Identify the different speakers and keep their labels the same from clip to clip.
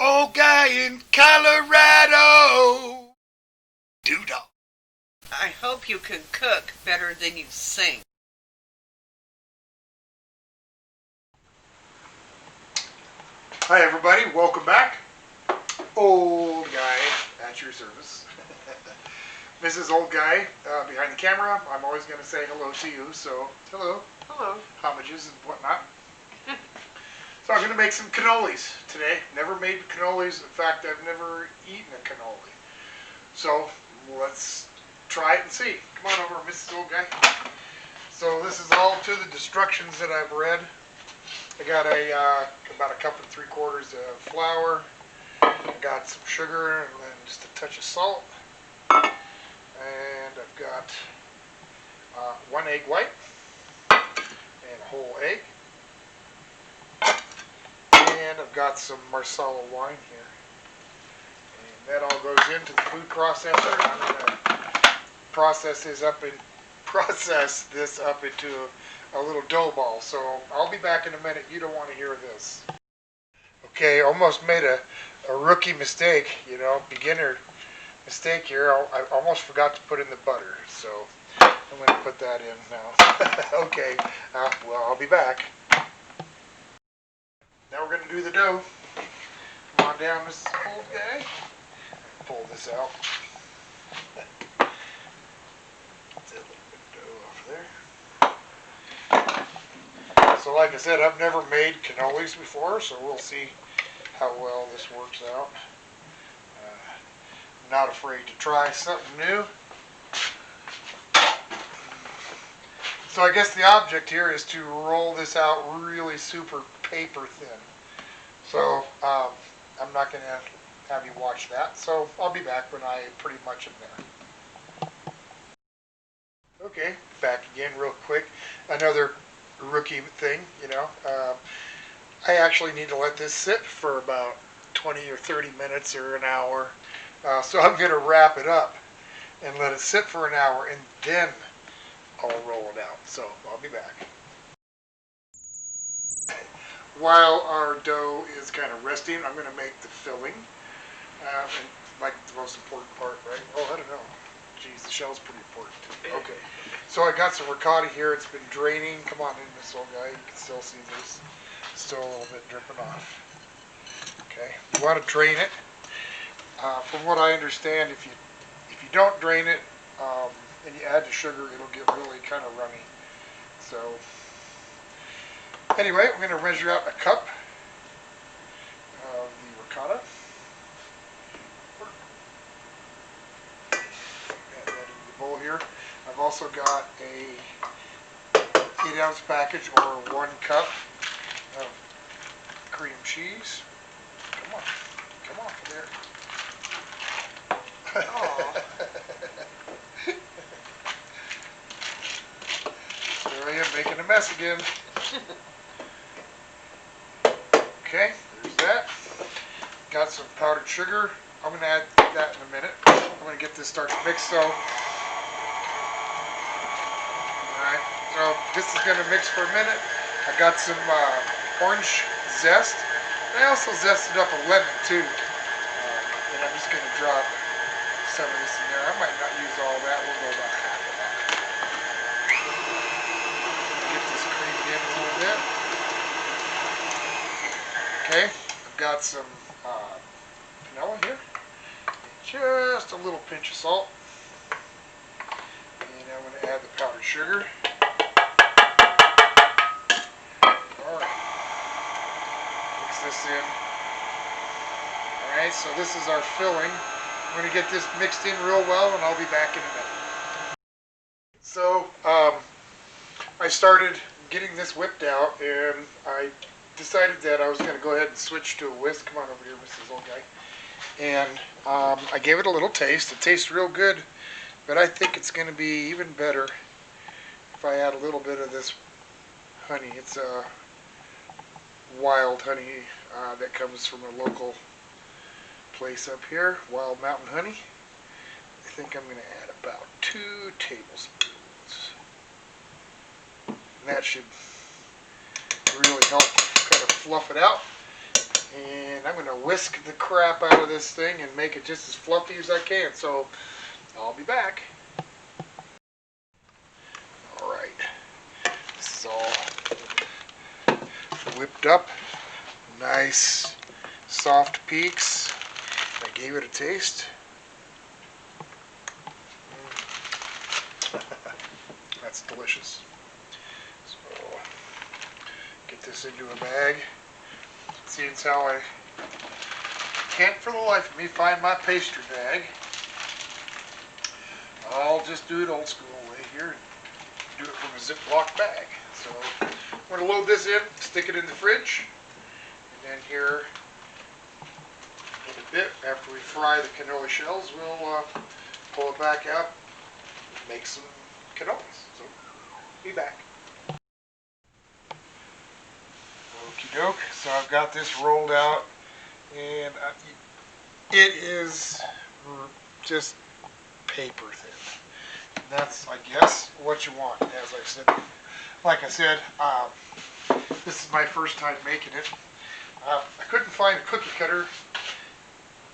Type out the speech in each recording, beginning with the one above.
Speaker 1: Old guy in Colorado. Doodle.
Speaker 2: I hope you can cook better than you sing.
Speaker 1: Hi everybody, welcome back. Old guy at your service. Mrs. Old Guy behind the camera. I'm always going to say hello to you, so hello.
Speaker 2: Hello.
Speaker 1: Homages and whatnot. So I'm going to make some cannolis today. Never made cannolis. In fact, I've never eaten a cannoli. So let's try it and see. Come on over, Mrs. Old Guy. So this is all to the instructions that I've read. I got about a cup and 3/4 of flour. I got some sugar and then just a touch of salt. And I've got 1 egg white and a whole egg. And I've got some Marsala wine here. And that all goes into the food processor. I'm going to process this up into a little dough ball. So I'll be back in a minute. You don't want to hear this. Okay, almost made a rookie mistake, beginner mistake here. I almost forgot to put in the butter. So I'm going to put that in now. Okay, well, I'll be back. Now we're going to do the dough. Come on down, Mrs. Old Guy. Pull this out. Get that little bit of dough off there. So like I said, I've never made cannolis before, so we'll see how well this works out. I'm not afraid to try something new. So I guess the object here is to roll this out really super paper thin. So I'm not going to have you watch that. So I'll be back when I pretty much am there. Okay, back again real quick. Another rookie thing, I actually need to let this sit for about 20 or 30 minutes or an hour. So I'm going to wrap it up and let it sit for an hour and then I'll roll it out. So I'll be back. While our dough is kind of resting, I'm going to make the filling. And like the most important part, right? Oh, I don't know. Geez, the shell's pretty important. Okay. So I got some ricotta here. It's been draining. Come on in, Miss Old Guy. You can still see this. Still a little bit dripping off. Okay. You want to drain it. From what I understand, if you don't drain it and you add the sugar, it'll get really kind of runny. So anyway, we're going to measure out a cup of the ricotta. Add that into the bowl here. I've also got a 8-ounce package or 1 cup of cream cheese. Come on there. There I am making a mess again. Okay, there's that. Got some powdered sugar. I'm going to add that in a minute. I'm going to get this started mixed. So, alright, so this is going to mix for a minute. I got some orange zest. I also zested up a lemon too. And I'm just going to drop some of this in there. I might not use all that. We'll go about half of that. Get this creamed in a little bit. Okay, I've got some vanilla here. Just a little pinch of salt. And I'm going to add the powdered sugar. Alright. Mix this in. Alright, so this is our filling. I'm going to get this mixed in real well and I'll be back in a minute. So, I started getting this whipped out and I decided that I was going to go ahead and switch to a whisk. Come on over here, Mrs. Old Guy. And I gave it a little taste. It tastes real good, but I think it's going to be even better if I add a little bit of this honey. It's a wild honey that comes from a local place up here, Wild Mountain Honey. I think I'm going to add about 2 tablespoons. And that should really help kind of fluff it out. And and I'm going to whisk the crap out of this thing and make it just as fluffy as I can. So I'll be back. All right, this is all whipped up, nice soft peaks. I gave it a taste. That's delicious. So get this into a bag. Seeing as how I can't for the life of me find my pastry bag, I'll just do it old school way here and do it from a Ziploc bag. So I'm going to load this in, stick it in the fridge, and then here in a bit, after we fry the cannoli shells, we'll pull it back out and make some cannolis. So be back. Okie doke, so I've got this rolled out, and it is just paper thin. And that's, I guess, what you want. As I said, like I said, this is my first time making it. I couldn't find a cookie cutter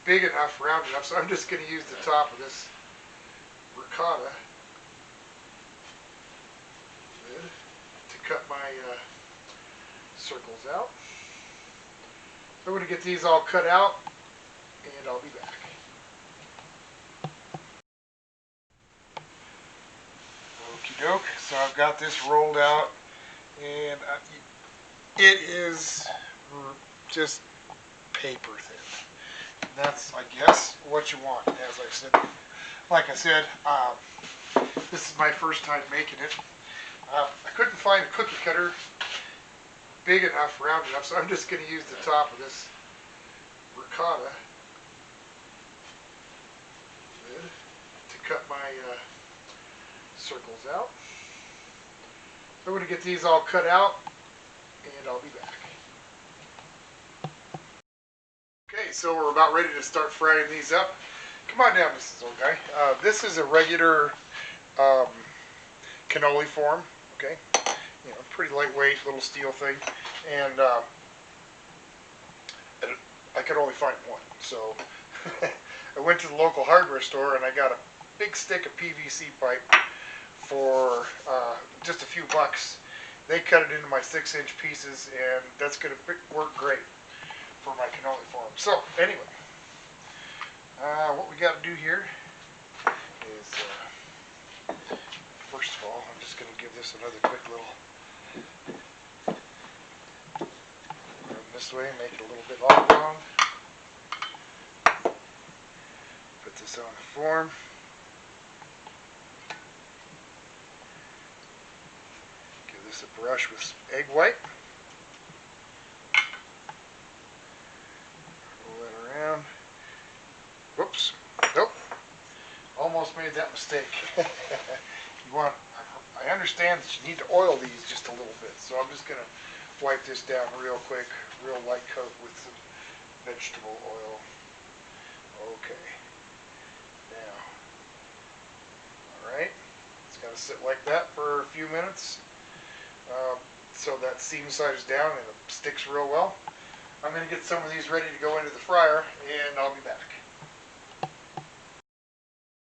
Speaker 1: big enough, round enough, so I'm just going to use the top of this ricotta lid to cut my circles out. So I'm going to get these all cut out, and I'll be back. Okie doke, so I've got this rolled out, and it is just paper thin. And that's, I guess, what you want. As I said, like I said, this is my first time making it. I couldn't find a cookie cutter big enough, round enough, so I'm just going to use the top of this ricotta lid to cut my circles out. So I'm going to get these all cut out, and I'll be back. Okay, so we're about ready to start frying these up. Come on down, Mrs. Old Guy. This is a regular cannoli form, okay? You know, pretty lightweight little steel thing, and I could only find one, so I went to the local hardware store and I got a big stick of PVC pipe for just a few bucks. They cut it into my 6-inch pieces, and that's going to work great for my cannoli form. So anyway, what we got to do here is first of all, I'm just going to give this another quick little run this way, make it a little bit oblong. Put this on the form. Give this a brush with some egg white. Roll that around. Whoops. Nope. Almost made that mistake. I understand that you need to oil these just a little bit, so I'm just going to wipe this down real quick, real light coat with some vegetable oil. Okay. Now, alright, it's got to sit like that for a few minutes so that seam sides down and it sticks real well. I'm going to get some of these ready to go into the fryer, and I'll be back.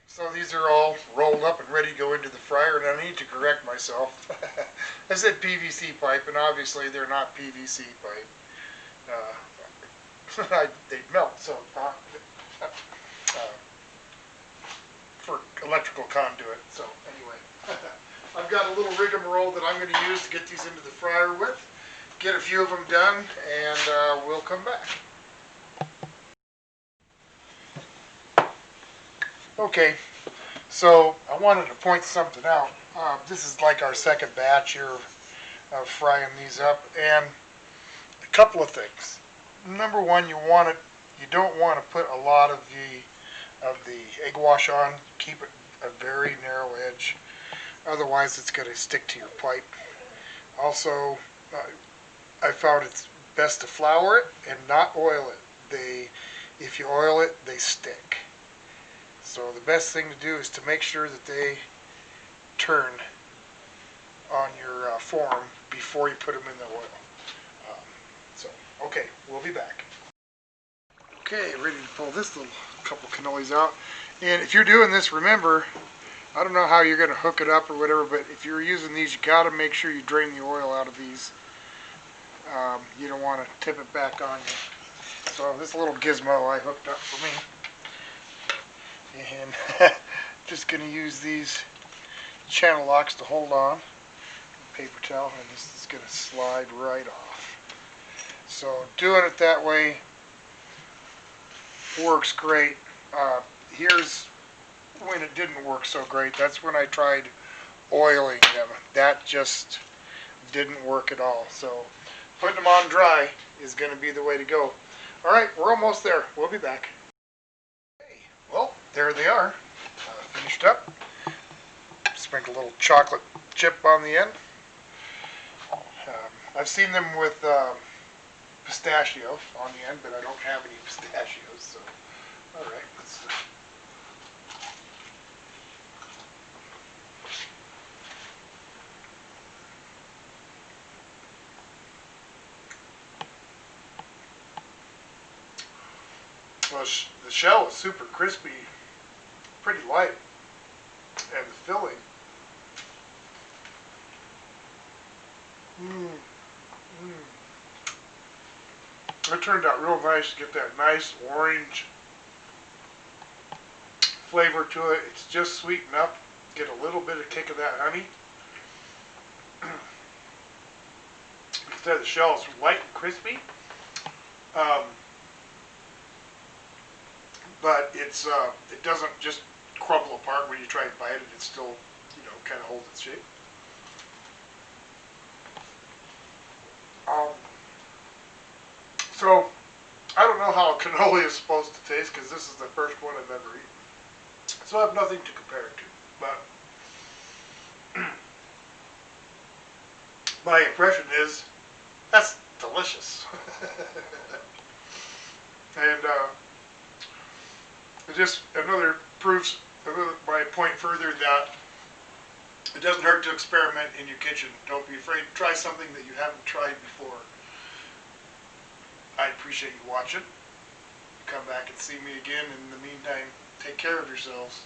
Speaker 1: So these are all rolled up and ready to go into the fryer, and I need to correct myself. I said PVC pipe, and obviously they're not PVC pipe. They'd melt, so for electrical conduit. So anyway, I've got a little rigmarole that I'm going to use to get these into the fryer with. Get a few of them done, and we'll come back. Okay, so I wanted to point something out. This is like our second batch here of frying these up, and a couple of things. Number one, you don't want to put a lot of the egg wash on. Keep it a very narrow edge, otherwise it's going to stick to your pipe. Also, I found it's best to flour it and not oil it. If you oil it, they stick. So the best thing to do is to make sure that they turn on your form before you put them in the oil. So, okay, we'll be back. Okay, ready to pull this little couple cannolis out. And if you're doing this, remember, I don't know how you're going to hook it up or whatever, but if you're using these, you got to make sure you drain the oil out of these. You don't want to tip it back on you. So this little gizmo I hooked up for me. And just going to use these channel locks to hold on. Paper towel, and this is going to slide right off. So doing it that way works great. Here's when it didn't work so great. That's when I tried oiling them. That just didn't work at all. So putting them on dry is going to be the way to go. All right, we're almost there. We'll be back. Okay, well, there they are. Finished up. Sprinkle a little chocolate chip on the end. I've seen them with pistachio on the end, but I don't have any pistachios. So, all right, let's. Well, the shell is super crispy, pretty light, and the filling. It turned out real nice to get that nice orange flavor to it. It's just sweet enough. Get a little bit of kick of that honey. Instead, the shell is white and crispy. But it doesn't just crumble apart when you try and bite it. It still, kind of holds its shape. So, I don't know how a cannoli is supposed to taste because this is the first one I've ever eaten. So I have nothing to compare it to. But my impression is that's delicious. And it just proves my point further that it doesn't hurt to experiment in your kitchen. Don't be afraid to try something that you haven't tried before. I appreciate you watching. Come back and see me again. In the meantime, take care of yourselves.